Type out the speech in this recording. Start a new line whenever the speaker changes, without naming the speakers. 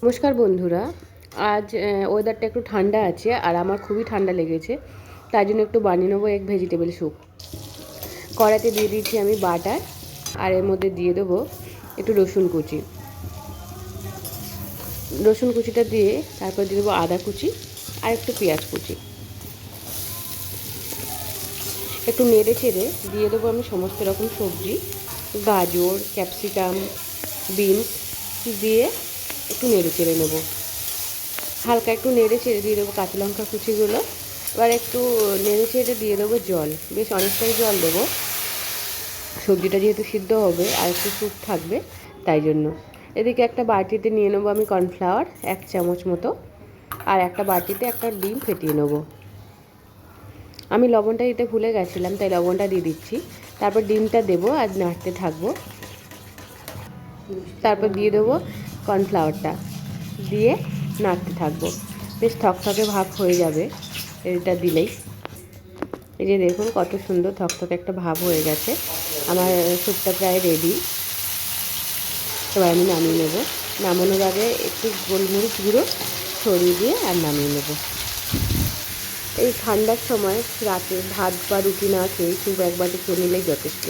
নমস্কার বন্ধুরা। আজ ওয়েদারটা একটু ঠান্ডা আছে আর আমার খুবই ঠান্ডা লেগেছে, তাই জন্য একটু বানিয়ে নেবো এক ভেজিটেবল স্যুপ। কড়াইতে দিয়ে দিচ্ছি আমি বাটার, আর এর মধ্যে দিয়ে দেবো একটু রসুন কুচি। রসুন কুচিটা দিয়ে তারপর দিয়ে দেবো আদা কুচি আর একটু পেঁয়াজ কুচি। একটু নেড়ে চেড়ে দিয়ে দেবো আমি সমস্ত রকম সবজি, গাজর, ক্যাপসিকাম, বিনস দিয়ে একটু নেড়ে চেড়ে নেবো। হালকা একটু নেড়ে চেড়ে দিয়ে দেবো কাঁচা লঙ্কা কুচিগুলো। এবার একটু নেড়ে চেড়ে দিয়ে দেবো জল, বেশ অনেকটাই জল দেবো, সবজিটা যেহেতু সিদ্ধ হবে আর একটু স্যুপ থাকবে তাই জন্য। এদিকে একটা বাটিতে নিয়ে নেবো আমি কর্নফ্লাওয়ার 1 চামচ মতো, আর একটা বাটিতে একটা ডিম ফেটিয়ে নেবো। আমি লবণটা দিতে ভুলে গেছিলাম, তাই লবণটা দিয়ে দিচ্ছি। তারপর ডিমটা দেবো আর নাড়তে থাকবো। তারপর দিয়ে দেবো কর্নফ্লাওয়ারটা, দিয়ে নাড়তে থাকবো। বেশ থকথকে ভাব হয়ে যাবে এটা দিলেই। এই যে দেখুন কত সুন্দর থকথকে একটা ভাব হয়ে গেছে। আমার স্যুপটা প্রায় রেডি। এবার আমি নামিয়ে নেব। নামানোর আগে একটু গোলমরিচ গুঁড়ো ছড়িয়ে দিয়ে আর নামিয়ে নেব। এই ঠান্ডার সময় রাতে ভাত বা রুটি না খেয়ে স্যুপ এক বাটি খেয়ে নিলেই যথেষ্ট।